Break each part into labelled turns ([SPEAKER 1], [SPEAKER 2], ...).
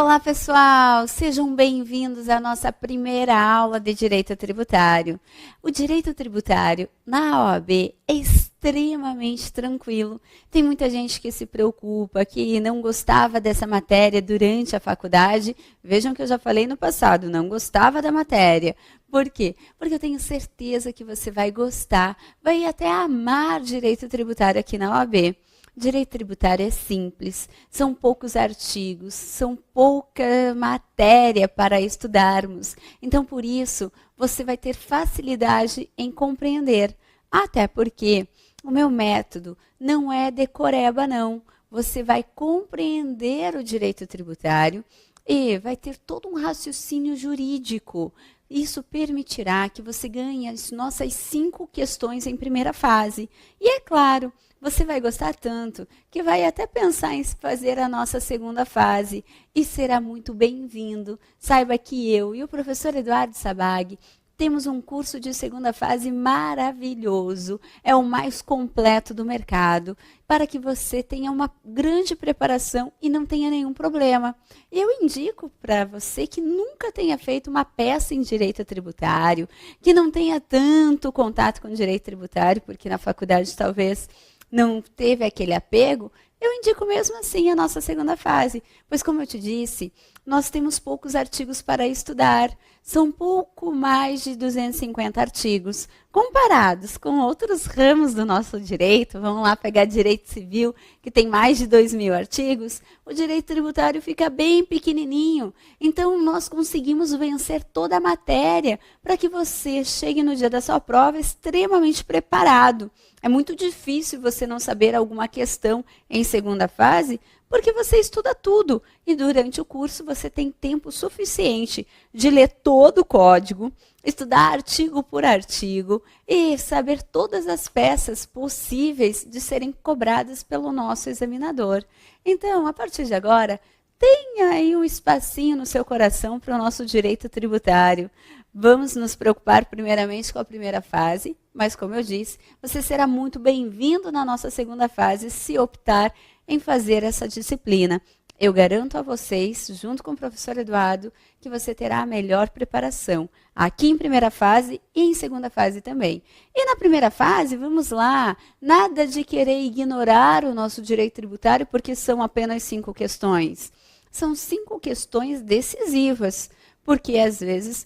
[SPEAKER 1] Olá, pessoal! Sejam bem-vindos à nossa primeira aula de Direito Tributário. O Direito Tributário na OAB é extremamente tranquilo. Tem muita gente que se preocupa, que não gostava dessa matéria durante a faculdade. Vejam que eu já falei no passado, não gostava da matéria. Por quê? Porque eu tenho certeza que você vai gostar, vai até amar Direito Tributário aqui na OAB. Direito tributário é simples, são poucos artigos, são pouca matéria para estudarmos. Então, por isso, você vai ter facilidade em compreender. Até porque o meu método não é decoreba, não. Você vai compreender o direito tributário e vai ter todo um raciocínio jurídico. Isso permitirá que você ganhe as nossas 5 questões em primeira fase. E é claro, você vai gostar tanto que vai até pensar em fazer a nossa segunda fase e será muito bem-vindo. Saiba que eu e o professor Eduardo Sabag temos um curso de segunda fase maravilhoso, é o mais completo do mercado, para que você tenha uma grande preparação e não tenha nenhum problema. Eu indico para você que nunca tenha feito uma peça em direito tributário, que não tenha tanto contato com direito tributário, porque na faculdade talvez não teve aquele apego, eu indico mesmo assim a nossa segunda fase, pois como eu te disse, nós temos poucos artigos para estudar, são pouco mais de 250 artigos, comparados com outros ramos do nosso direito, vamos lá pegar direito civil, que tem mais de 2.000 artigos, o direito tributário fica bem pequenininho, então nós conseguimos vencer toda a matéria para que você chegue no dia da sua prova extremamente preparado. É muito difícil você não saber alguma questão em segunda fase, porque você estuda tudo e durante o curso você tem tempo suficiente de ler todo o código, estudar artigo por artigo e saber todas as peças possíveis de serem cobradas pelo nosso examinador. Então, a partir de agora, tenha aí um espacinho no seu coração para o nosso direito tributário. Vamos nos preocupar primeiramente com a primeira fase, mas como eu disse, você será muito bem-vindo na nossa segunda fase se optar em fazer essa disciplina. Eu garanto a vocês, junto com o professor Eduardo, que você terá a melhor preparação, aqui em primeira fase e em segunda fase também. E na primeira fase, vamos lá, nada de querer ignorar o nosso direito tributário, porque são apenas 5 questões. São 5 questões decisivas, porque às vezes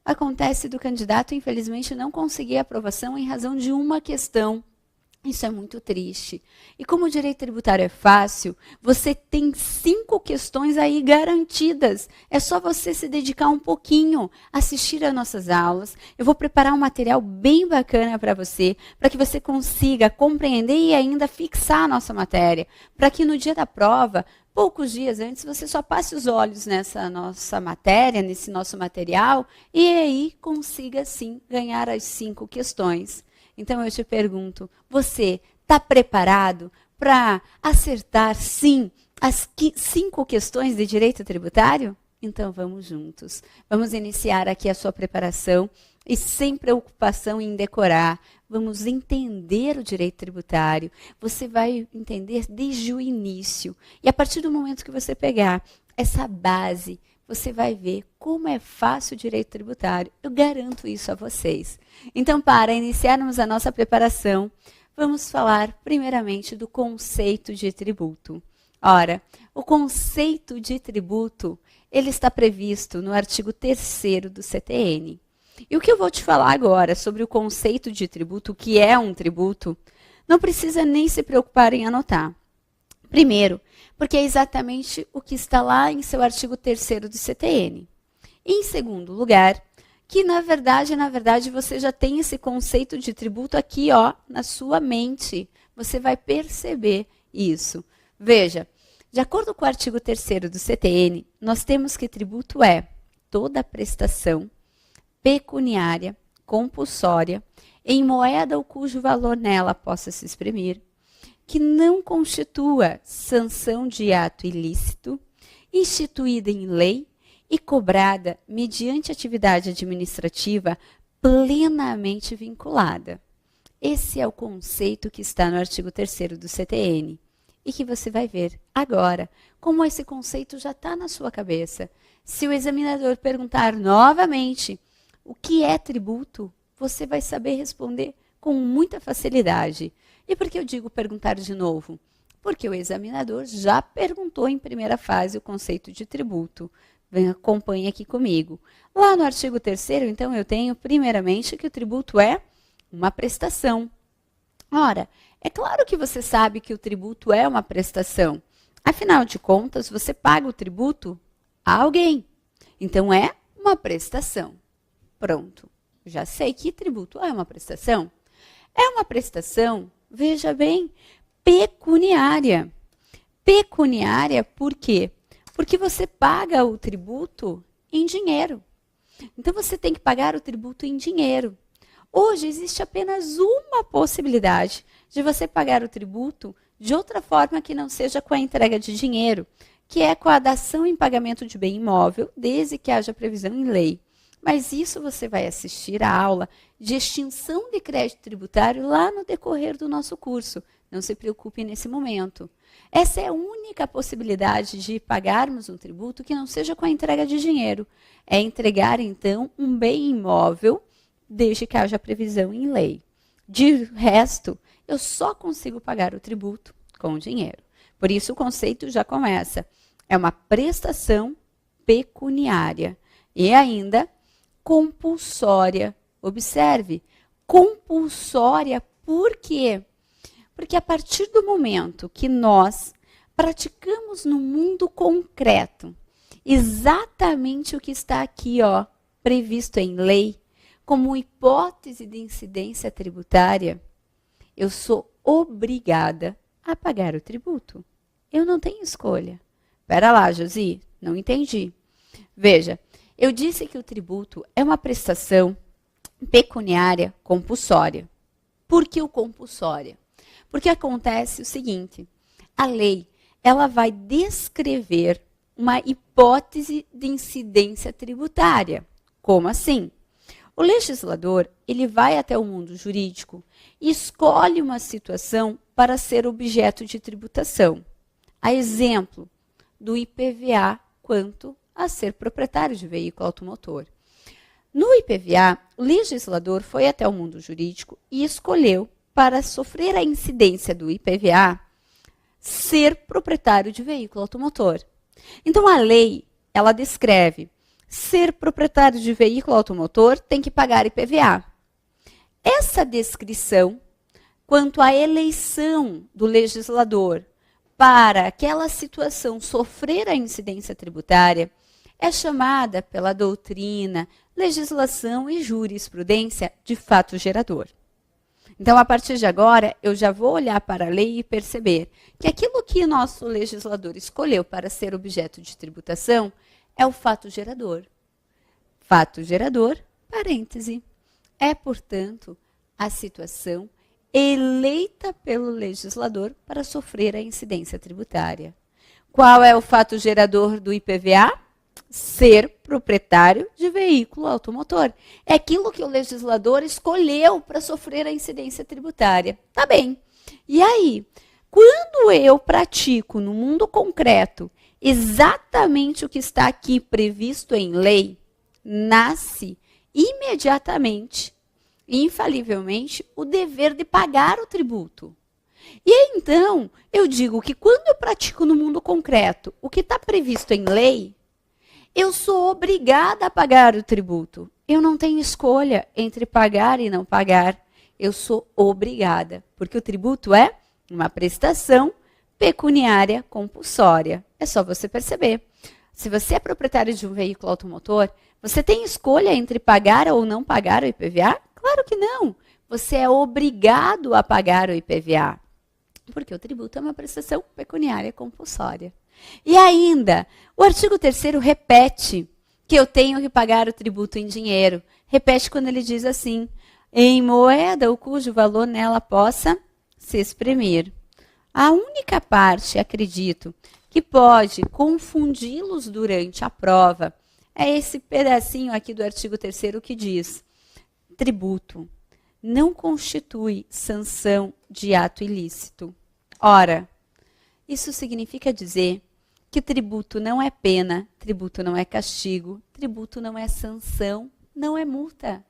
[SPEAKER 1] acontece do candidato, infelizmente, não conseguir aprovação em razão de uma questão. Isso é muito triste. E como o direito tributário é fácil, você tem 5 questões aí garantidas. É só você se dedicar um pouquinho, assistir às nossas aulas. Eu vou preparar um material bem bacana para você, para que você consiga compreender e ainda fixar a nossa matéria, para que no dia da prova, poucos dias antes, você só passe os olhos nessa nossa matéria, nesse nosso material, e aí consiga, sim, ganhar as 5 questões. Então, eu te pergunto, você está preparado para acertar, sim, as 5 questões de direito tributário? Então, vamos juntos. Vamos iniciar aqui a sua preparação e sem preocupação em decorar. Vamos entender o direito tributário. Você vai entender desde o início. E a partir do momento que você pegar essa base, você vai ver como é fácil o direito tributário. Eu garanto isso a vocês. Então, para iniciarmos a nossa preparação, vamos falar primeiramente do conceito de tributo. Ora, o conceito de tributo, ele está previsto no artigo 3º do CTN. E o que eu vou te falar agora sobre o conceito de tributo, o que é um tributo, não precisa nem se preocupar em anotar. Primeiro, porque é exatamente o que está lá em seu artigo 3º do CTN. E, em segundo lugar, que na verdade, você já tem esse conceito de tributo aqui, ó, na sua mente. Você vai perceber isso. Veja, de acordo com o artigo 3º do CTN, nós temos que tributo é toda prestação pecuniária, compulsória, em moeda ou cujo valor nela possa se exprimir, que não constitua sanção de ato ilícito, instituída em lei e cobrada mediante atividade administrativa plenamente vinculada. Esse é o conceito que está no artigo 3º do CTN. e que você vai ver agora como esse conceito já está na sua cabeça. Se o examinador perguntar novamente o que é tributo, você vai saber responder com muita facilidade. E por que eu digo perguntar de novo? Porque o examinador já perguntou em primeira fase o conceito de tributo. Acompanhe aqui comigo. Lá no artigo 3º, então, eu tenho primeiramente que o tributo é uma prestação. Ora, é claro que você sabe que o tributo é uma prestação. Afinal de contas, você paga o tributo a alguém. Então, é uma prestação. Pronto. Já sei que tributo é uma prestação. É uma prestação, veja bem, pecuniária. Pecuniária por quê? Porque você paga o tributo em dinheiro. Então, você tem que pagar o tributo em dinheiro. Hoje, existe apenas uma possibilidade de você pagar o tributo de outra forma que não seja com a entrega de dinheiro, que é com a dação em pagamento de bem imóvel, desde que haja previsão em lei. Mas isso você vai assistir à aula de extinção de crédito tributário lá no decorrer do nosso curso. Não se preocupe nesse momento. Essa é a única possibilidade de pagarmos um tributo que não seja com a entrega de dinheiro. É entregar, então, um bem imóvel, desde que haja previsão em lei. De resto, eu só consigo pagar o tributo com dinheiro. Por isso, o conceito já começa. É uma prestação pecuniária. E ainda, compulsória. Observe, compulsória por quê? Porque a partir do momento que nós praticamos no mundo concreto exatamente o que está aqui, ó, previsto em lei, como hipótese de incidência tributária, eu sou obrigada a pagar o tributo. Eu não tenho escolha. Espera lá, Josi, não entendi. Veja, eu disse que o tributo é uma prestação pecuniária compulsória. Por que o compulsória? Porque acontece o seguinte, a lei, ela vai descrever uma hipótese de incidência tributária. Como assim? O legislador, ele vai até o mundo jurídico e escolhe uma situação para ser objeto de tributação. A exemplo do IPVA quanto a ser proprietário de veículo automotor. No IPVA, o legislador foi até o mundo jurídico e escolheu, para sofrer a incidência do IPVA, ser proprietário de veículo automotor. Então, a lei, ela descreve, ser proprietário de veículo automotor tem que pagar IPVA. Essa descrição, quanto à eleição do legislador para aquela situação sofrer a incidência tributária, é chamada pela doutrina, legislação e jurisprudência de fato gerador. Então, a partir de agora, eu já vou olhar para a lei e perceber que aquilo que nosso legislador escolheu para ser objeto de tributação é o fato gerador. Fato gerador, parêntese, é, portanto, a situação eleita pelo legislador para sofrer a incidência tributária. Qual é o fato gerador do IPVA? Ser proprietário de veículo automotor. É aquilo que o legislador escolheu para sofrer a incidência tributária. Tá bem. E aí, quando eu pratico no mundo concreto exatamente o que está aqui previsto em lei, nasce imediatamente, infalivelmente, o dever de pagar o tributo. E aí, então, eu digo que quando eu pratico no mundo concreto o que está previsto em lei, eu sou obrigada a pagar o tributo. Eu não tenho escolha entre pagar e não pagar. Eu sou obrigada, porque o tributo é uma prestação pecuniária compulsória. É só você perceber. Se você é proprietário de um veículo automotor, você tem escolha entre pagar ou não pagar o IPVA? Claro que não. Você é obrigado a pagar o IPVA, porque o tributo é uma prestação pecuniária compulsória. E ainda, o artigo 3º repete que eu tenho que pagar o tributo em dinheiro. Repete quando ele diz assim, em moeda ou cujo valor nela possa se exprimir. A única parte, acredito, que pode confundi-los durante a prova é esse pedacinho aqui do artigo 3º que diz, tributo não constitui sanção de ato ilícito. Ora, Isso significa dizer que tributo não é pena, tributo não é castigo, tributo não é sanção, não é multa.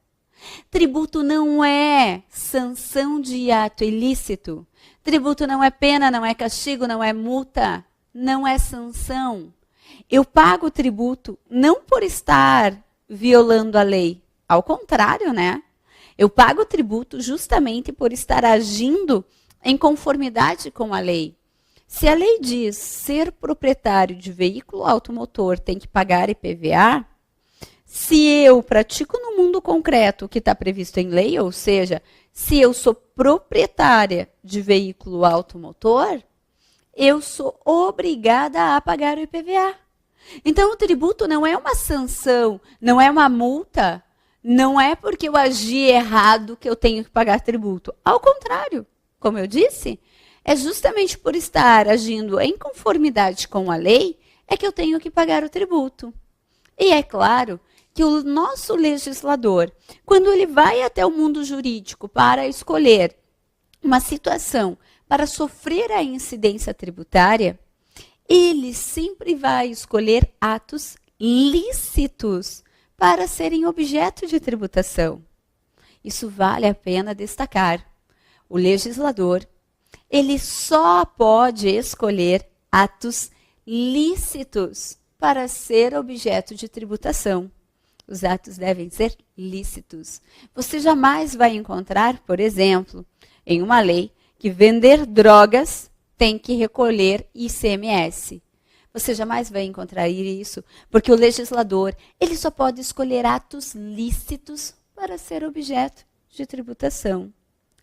[SPEAKER 1] Tributo não é sanção de ato ilícito. Tributo não é pena, não é castigo, não é multa, não é sanção. Eu pago tributo não por estar violando a lei. Ao contrário, né? Eu pago tributo justamente por estar agindo em conformidade com a lei. Se a lei diz ser proprietário de veículo automotor tem que pagar IPVA, se eu pratico no mundo concreto o que está previsto em lei, ou seja, se eu sou proprietária de veículo automotor, eu sou obrigada a pagar o IPVA. Então, o tributo não é uma sanção, não é uma multa, não é porque eu agi errado que eu tenho que pagar tributo. Ao contrário, como eu disse, é justamente por estar agindo em conformidade com a lei é que eu tenho que pagar o tributo. E é claro que o nosso legislador, quando ele vai até o mundo jurídico para escolher uma situação para sofrer a incidência tributária, ele sempre vai escolher atos lícitos para serem objeto de tributação. Isso vale a pena destacar. O legislador, ele só pode escolher atos lícitos para ser objeto de tributação. Os atos devem ser lícitos. Você jamais vai encontrar, por exemplo, em uma lei que vender drogas tem que recolher ICMS. Você jamais vai encontrar isso, porque o legislador, ele só pode escolher atos lícitos para ser objeto de tributação.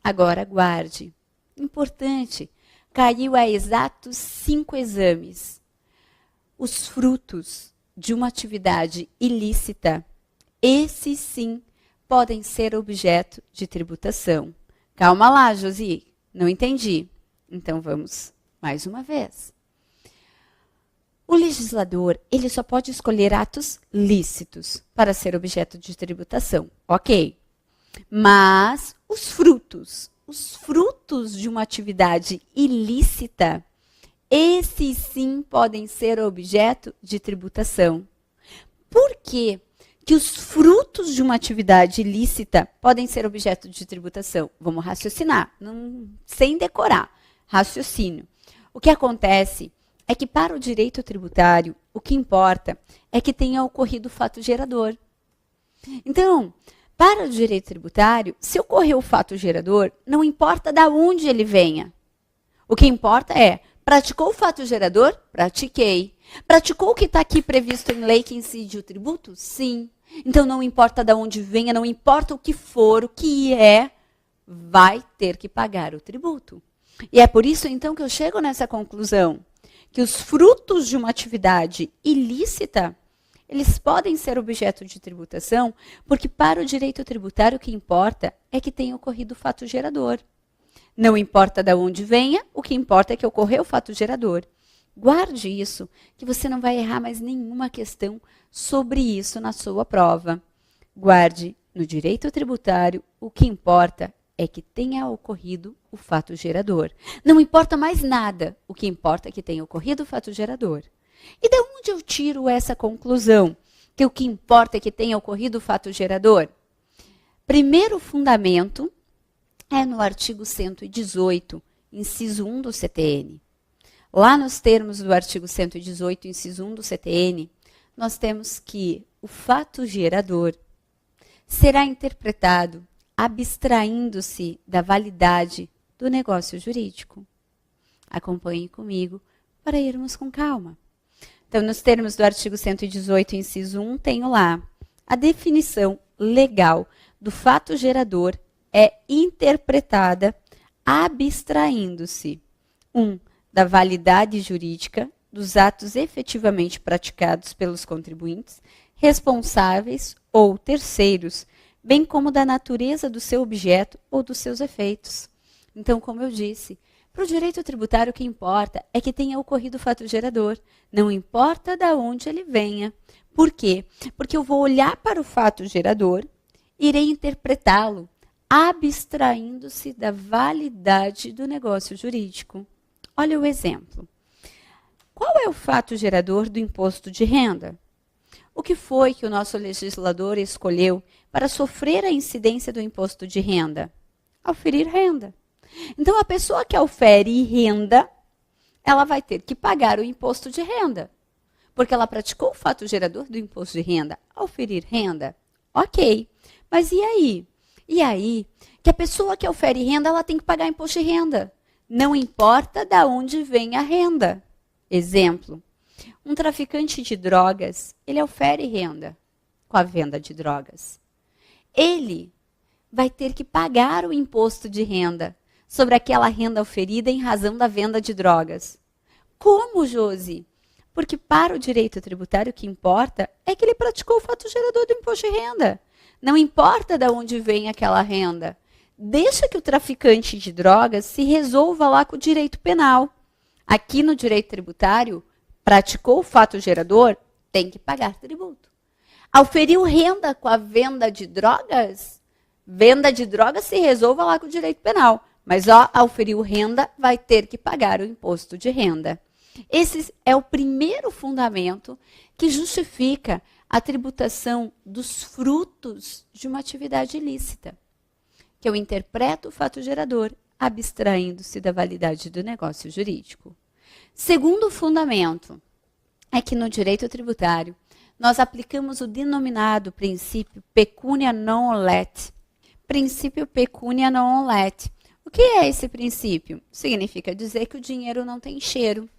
[SPEAKER 1] Agora, guarde. Importante, caiu a exatos 5 exames. Os frutos de uma atividade ilícita, esses sim podem ser objeto de tributação. Calma lá, Josi, não entendi. Então vamos mais uma vez. O legislador, ele só pode escolher atos lícitos para ser objeto de tributação, ok? Mas os frutos de uma atividade ilícita, esses sim podem ser objeto de tributação. Por quê que os frutos de uma atividade ilícita podem ser objeto de tributação? Vamos raciocinar, sem decorar, raciocínio. O que acontece é que para o direito tributário, o que importa é que tenha ocorrido o fato gerador. Então, para o direito tributário, se ocorreu o fato gerador, não importa de onde ele venha. O que importa é, praticou o fato gerador? Pratiquei. Praticou o que está aqui previsto em lei que incide o tributo? Sim. Então, não importa de onde venha, não importa o que for, o que é, vai ter que pagar o tributo. E é por isso, então, que eu chego nessa conclusão, que os frutos de uma atividade ilícita, eles podem ser objeto de tributação, porque para o direito tributário o que importa é que tenha ocorrido o fato gerador. Não importa de onde venha, o que importa é que ocorreu o fato gerador. Guarde isso, que você não vai errar mais nenhuma questão sobre isso na sua prova. Guarde, no direito tributário, o que importa é que tenha ocorrido o fato gerador. Não importa mais nada, o que importa é que tenha ocorrido o fato gerador. E de onde eu tiro essa conclusão? Que o que importa é que tenha ocorrido o fato gerador? Primeiro fundamento é no artigo 118, inciso 1 do CTN. Lá nos termos do artigo 118, inciso 1 do CTN, nós temos que o fato gerador será interpretado abstraindo-se da validade do negócio jurídico. Acompanhe comigo para irmos com calma. Então, nos termos do artigo 118, inciso 1, tenho lá a definição legal do fato gerador é interpretada abstraindo-se, 1, da validade jurídica dos atos efetivamente praticados pelos contribuintes, responsáveis ou terceiros, bem como da natureza do seu objeto ou dos seus efeitos. Então, como eu disse, para o direito tributário o que importa é que tenha ocorrido o fato gerador, não importa de onde ele venha. Por quê? Porque eu vou olhar para o fato gerador, irei interpretá-lo, abstraindo-se da validade do negócio jurídico. Olha o exemplo. qual é o fato gerador do imposto de renda? O que foi que o nosso legislador escolheu para sofrer a incidência do imposto de renda? Oferir renda. Então, a pessoa que ofere renda, ela vai ter que pagar o imposto de renda, porque ela praticou o fato gerador do imposto de renda. Oferir renda, ok. Mas e aí? E aí, que a pessoa que ofere renda, ela tem que pagar imposto de renda. Não importa de onde vem a renda. Exemplo, um traficante de drogas, ele ofere renda com a venda de drogas. Ele vai ter que pagar o imposto de renda sobre aquela renda oferida em razão da venda de drogas. Como, Josi? Porque para o direito tributário o que importa é que ele praticou o fato gerador do imposto de renda. Não importa de onde vem aquela renda. Deixa que o traficante de drogas se resolva lá com o direito penal. Aqui no direito tributário, praticou o fato gerador, tem que pagar tributo. Auferiu renda com a venda de drogas se resolva lá com o direito penal. Mas auferiu renda, vai ter que pagar o imposto de renda. Esse é o primeiro fundamento que justifica a tributação dos frutos de uma atividade ilícita, que eu interpreto o fato gerador, abstraindo-se da validade do negócio jurídico. Segundo fundamento é que no direito tributário nós aplicamos o denominado princípio pecunia non olet. Princípio pecunia non olet. O que é esse princípio? Significa dizer que o dinheiro não tem cheiro.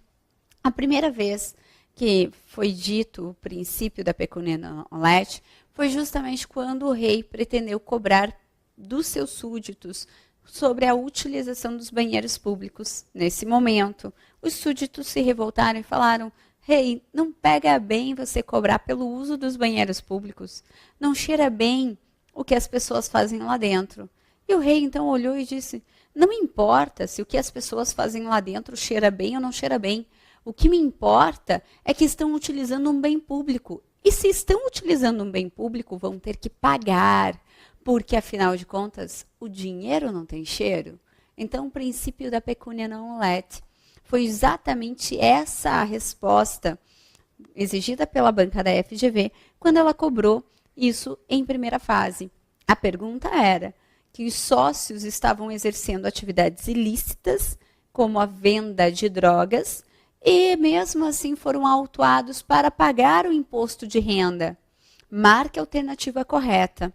[SPEAKER 1] A primeira vez que foi dito o princípio da pecunia non olet foi justamente quando o rei pretendeu cobrar dos seus súditos sobre a utilização dos banheiros públicos. Nesse momento, os súditos se revoltaram e falaram: rei, não pega bem você cobrar pelo uso dos banheiros públicos. Não cheira bem o que as pessoas fazem lá dentro. E o rei então olhou e disse: não importa se o que as pessoas fazem lá dentro cheira bem ou não cheira bem. O que me importa é que estão utilizando um bem público. E se estão utilizando um bem público, vão ter que pagar, porque, afinal de contas, o dinheiro não tem cheiro. Então, o princípio da pecunia non olet foi exatamente essa a resposta exigida pela banca da FGV quando ela cobrou isso em primeira fase. A pergunta era que os sócios estavam exercendo atividades ilícitas, como a venda de drogas, e mesmo assim foram autuados para pagar o imposto de renda. Marque a alternativa correta.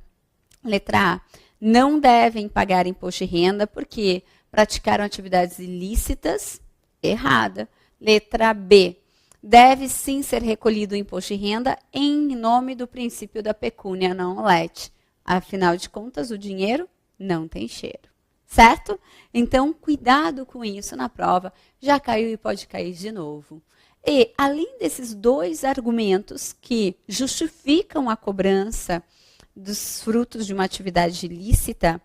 [SPEAKER 1] Letra A. Não devem pagar imposto de renda porque praticaram atividades ilícitas. Errada. Letra B. Deve sim ser recolhido o imposto de renda em nome do princípio da pecunia non olet. Afinal de contas, o dinheiro não tem cheiro. Certo? Então, cuidado com isso na prova. Já caiu e pode cair de novo. E, além desses dois argumentos que justificam a cobrança dos frutos de uma atividade ilícita,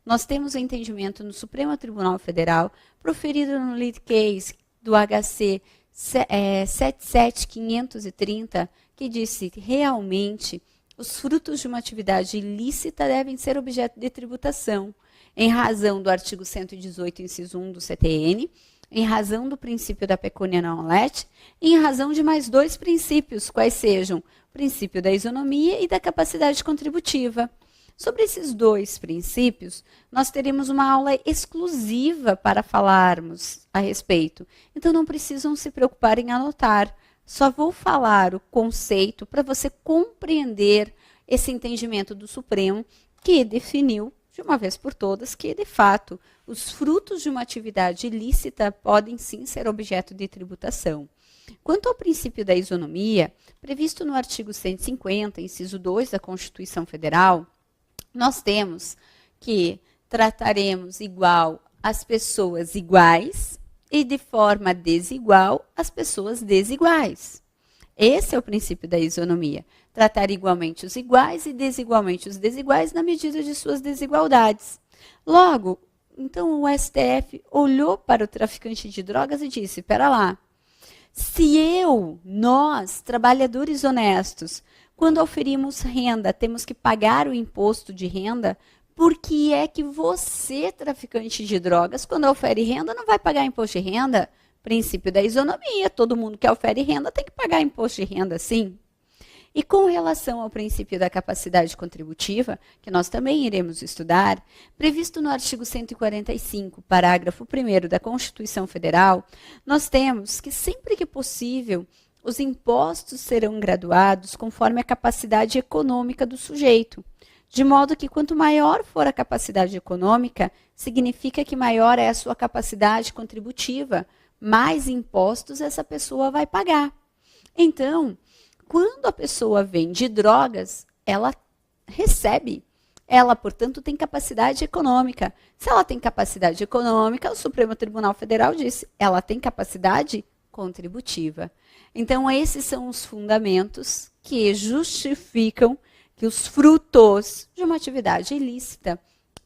[SPEAKER 1] nós temos o entendimento no Supremo Tribunal Federal, proferido no lead case do HC 77530, que disse que realmente os frutos de uma atividade ilícita devem ser objeto de tributação, em razão do artigo 118, inciso 1 do CTN, em razão do princípio da pecunia non olet e em razão de mais dois princípios, quais sejam o princípio da isonomia e da capacidade contributiva. Sobre esses dois princípios, nós teremos uma aula exclusiva para falarmos a respeito. Então, não precisam se preocupar em anotar. Só vou falar o conceito para você compreender esse entendimento do Supremo, que definiu, de uma vez por todas, que, de fato, os frutos de uma atividade ilícita podem sim ser objeto de tributação. Quanto ao princípio da isonomia, previsto no artigo 150, inciso 2 da Constituição Federal, nós temos que trataremos igual as pessoas iguais e de forma desigual as pessoas desiguais. Esse é o princípio da isonomia. Tratar igualmente os iguais e desigualmente os desiguais na medida de suas desigualdades. Logo, então o STF olhou para o traficante de drogas e disse: espera lá, se nós, trabalhadores honestos, quando oferimos renda, temos que pagar o imposto de renda, por que é que você, traficante de drogas, quando ofere renda, não vai pagar imposto de renda? Princípio da isonomia, todo mundo que ofere renda tem que pagar imposto de renda, sim. E com relação ao princípio da capacidade contributiva, que nós também iremos estudar, previsto no artigo 145, parágrafo 1º da Constituição Federal, nós temos que sempre que possível, os impostos serão graduados conforme a capacidade econômica do sujeito, de modo que quanto maior for a capacidade econômica, significa que maior é a sua capacidade contributiva, mais impostos essa pessoa vai pagar. Então, quando a pessoa vende drogas, ela recebe. Ela, portanto, tem capacidade econômica. Se ela tem capacidade econômica, o Supremo Tribunal Federal disse, ela tem capacidade contributiva. Então, esses são os fundamentos que justificam que os frutos de uma atividade ilícita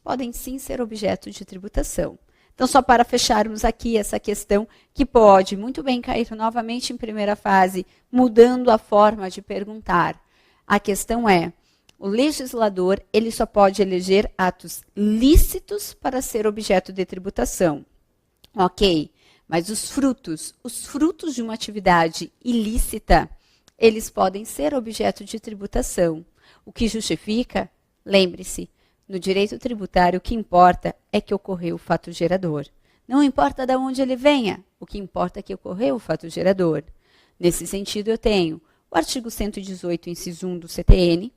[SPEAKER 1] podem sim ser objeto de tributação. Então, só para fecharmos aqui essa questão, que pode muito bem cair novamente em primeira fase, mudando a forma de perguntar. A questão é, o legislador ele só pode eleger atos lícitos para ser objeto de tributação. Ok, mas os frutos de uma atividade ilícita, eles podem ser objeto de tributação. O que justifica, lembre-se, no direito tributário, o que importa é que ocorreu o fato gerador. Não importa de onde ele venha, o que importa é que ocorreu o fato gerador. Nesse sentido, eu tenho o artigo 118, inciso 1 do CTN,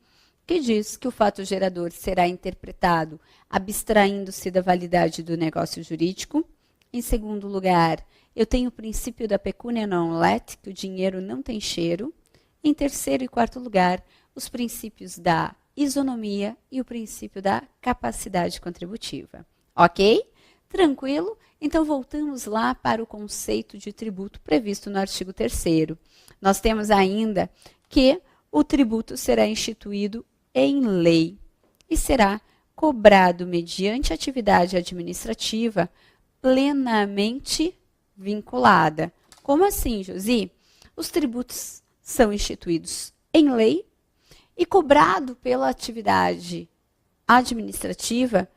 [SPEAKER 1] que diz que o fato gerador será interpretado abstraindo-se da validade do negócio jurídico. Em segundo lugar, eu tenho o princípio da pecúnia non let, que o dinheiro não tem cheiro. Em terceiro e quarto lugar, os princípios da isonomia e o princípio da capacidade contributiva. Ok? Tranquilo? Então, voltamos lá para o conceito de tributo previsto no artigo 3º. Nós temos ainda que o tributo será instituído em lei e será cobrado mediante atividade administrativa plenamente vinculada. Como assim, Josi? Os tributos são instituídos em lei e cobrado pela atividade administrativa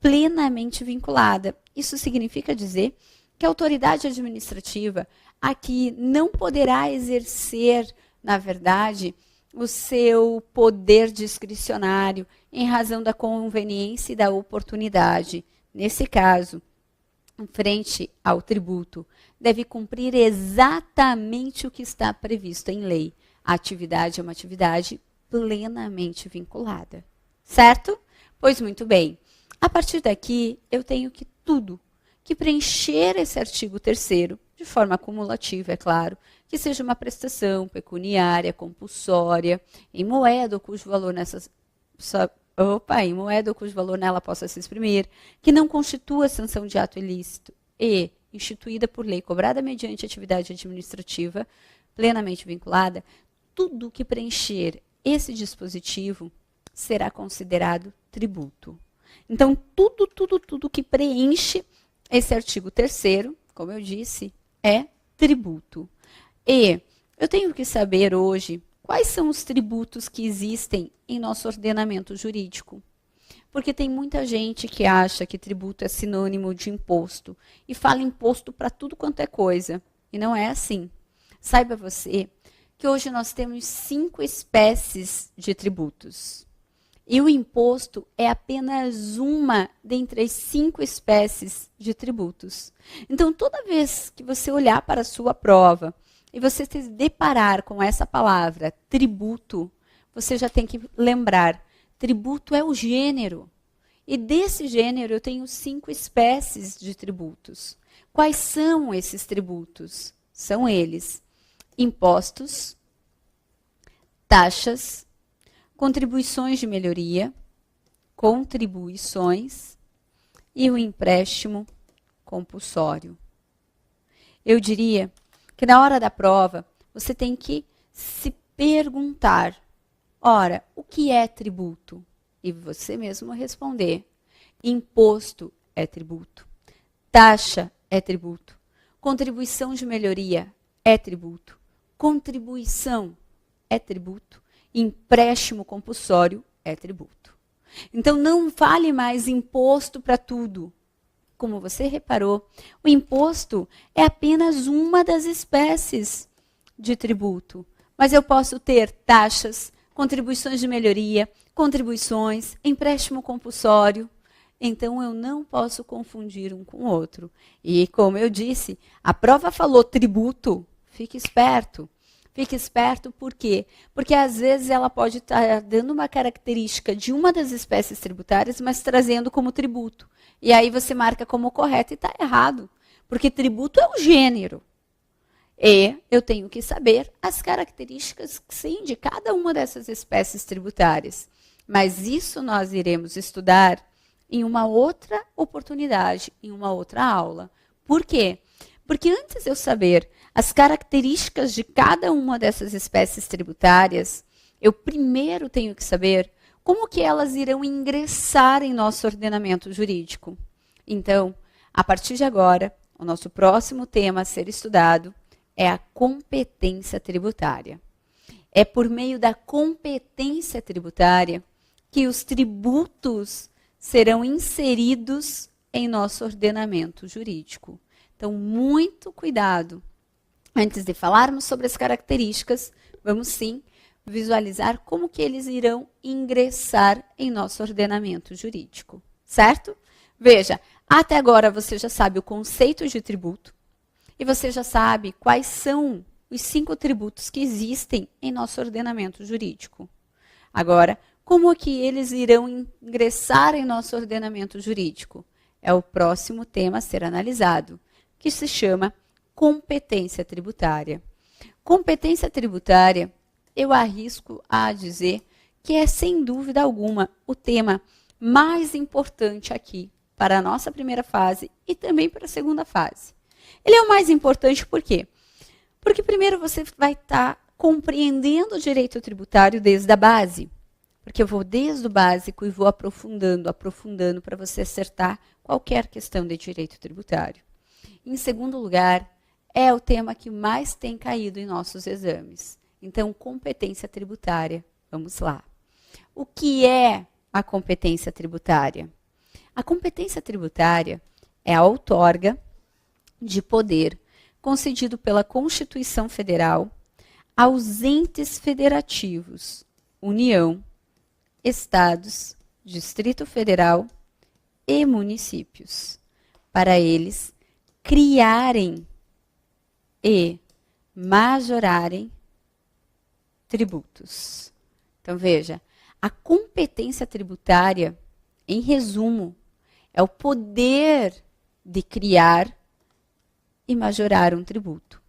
[SPEAKER 1] plenamente vinculada. Isso significa dizer que a autoridade administrativa aqui não poderá exercer, na verdade, o seu poder discricionário em razão da conveniência e da oportunidade. Nesse caso, frente ao tributo, deve cumprir exatamente o que está previsto em lei. A atividade é uma atividade plenamente vinculada. Certo? Pois muito bem. A partir daqui, eu tenho que preencher esse artigo 3º, de forma acumulativa, é claro, que seja uma prestação pecuniária, compulsória, em moeda cujo valor nela possa se exprimir, que não constitua sanção de ato ilícito e instituída por lei, cobrada mediante atividade administrativa plenamente vinculada, tudo que preencher esse dispositivo será considerado tributo. Então, tudo que preenche esse artigo 3º, como eu disse, é tributo. E eu tenho que saber hoje quais são os tributos que existem em nosso ordenamento jurídico. Porque tem muita gente que acha que tributo é sinônimo de imposto e fala imposto para tudo quanto é coisa. E não é assim. Saiba você que hoje nós temos 5 espécies de tributos. E o imposto é apenas uma dentre as 5 espécies de tributos. Então, toda vez que você olhar para a sua prova e você se deparar com essa palavra, tributo, você já tem que lembrar, tributo é o gênero. E desse gênero eu tenho 5 espécies de tributos. Quais são esses tributos? São eles: impostos, taxas, contribuições de melhoria, contribuições e o empréstimo compulsório. Eu diria que na hora da prova, você tem que se perguntar, ora, o que é tributo? E você mesmo responder, imposto é tributo, taxa é tributo, contribuição de melhoria é tributo, contribuição é tributo, empréstimo compulsório é tributo. Então, não vale mais imposto para tudo. como você reparou, o imposto é apenas uma das espécies de tributo. Mas eu posso ter taxas, contribuições de melhoria, contribuições, empréstimo compulsório. Então, eu não posso confundir um com o outro. E, como eu disse, a prova falou tributo, fique esperto. Fique esperto por quê? Porque, às vezes, ela pode estar dando uma característica de uma das espécies tributárias, mas trazendo como tributo. E aí você marca como correto e está errado. Porque tributo é o gênero. E eu tenho que saber as características, sim, de cada uma dessas espécies tributárias. Mas isso nós iremos estudar em uma outra oportunidade, em uma outra aula. Por quê? Porque antes de eu saber as características de cada uma dessas espécies tributárias, eu primeiro tenho que saber como que elas irão ingressar em nosso ordenamento jurídico. Então, a partir de agora, o nosso próximo tema a ser estudado é a competência tributária. É por meio da competência tributária que os tributos serão inseridos em nosso ordenamento jurídico. Então, muito cuidado. Antes de falarmos sobre as características, vamos sim visualizar como que eles irão ingressar em nosso ordenamento jurídico, certo? Veja, até agora você já sabe o conceito de tributo e você já sabe quais são os 5 tributos que existem em nosso ordenamento jurídico. Agora, como que eles irão ingressar em nosso ordenamento jurídico? É o próximo tema a ser analisado, que se chama competência tributária. Competência tributária, eu arrisco a dizer que é, sem dúvida alguma, o tema mais importante aqui para a nossa primeira fase e também para a segunda fase. Ele é o mais importante por quê? Porque primeiro você vai estar compreendendo o direito tributário desde a base. Porque eu vou desde o básico e vou aprofundando para você acertar qualquer questão de direito tributário. Em segundo lugar, é o tema que mais tem caído em nossos exames. Então, competência tributária. Vamos lá. O que é a competência tributária? A competência tributária é a outorga de poder concedido pela Constituição Federal aos entes federativos, União, Estados, Distrito Federal e municípios, para eles criarem e majorarem tributos. Então, veja, a competência tributária, em resumo, é o poder de criar e majorar um tributo.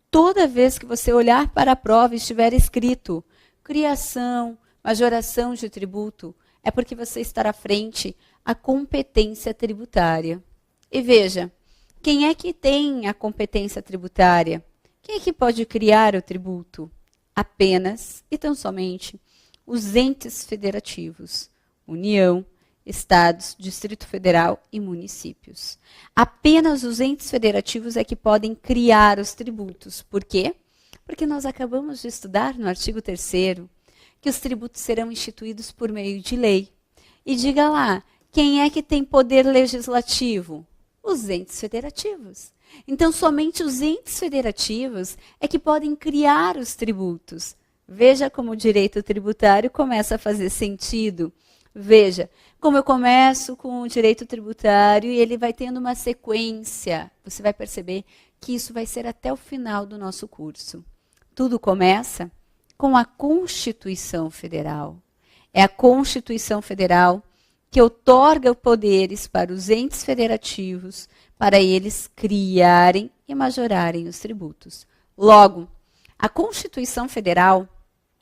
[SPEAKER 1] Toda vez que você olhar para a prova e estiver escrito criação, majoração de tributo, é porque você estará frente à competência tributária. E veja, quem é que tem a competência tributária? Quem é que pode criar o tributo? Apenas e tão somente os entes federativos, União, Estados, Distrito Federal e municípios. Apenas os entes federativos é que podem criar os tributos. Por quê? Porque nós acabamos de estudar no artigo 3º que os tributos serão instituídos por meio de lei. E diga lá, quem é que tem poder legislativo? Os entes federativos. Então, somente os entes federativos é que podem criar os tributos. Veja como o direito tributário começa a fazer sentido. Veja, como eu começo com o direito tributário e ele vai tendo uma sequência. Você vai perceber que isso vai ser até o final do nosso curso. Tudo começa com a Constituição Federal. É a Constituição Federal que outorga poderes para os entes federativos, para eles criarem e majorarem os tributos. Logo, a Constituição Federal,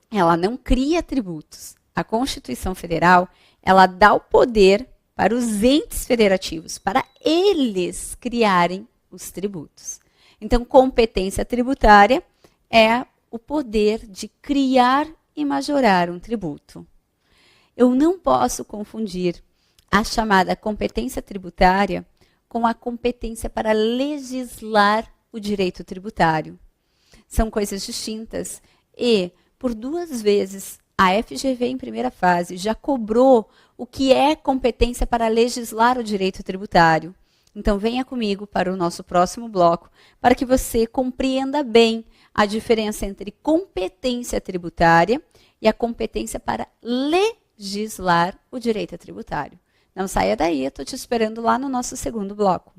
[SPEAKER 1] ela não cria tributos. A Constituição Federal, ela dá o poder para os entes federativos, para eles criarem os tributos. Então, competência tributária é o poder de criar e majorar um tributo. Eu não posso confundir a chamada competência tributária com a competência para legislar o direito tributário. São coisas distintas e, por 2 vezes, a FGV, em primeira fase, já cobrou o que é competência para legislar o direito tributário. Então venha comigo para o nosso próximo bloco, para que você compreenda bem a diferença entre competência tributária e a competência para legislar o direito tributário. Não saia daí, eu estou te esperando lá no nosso segundo bloco.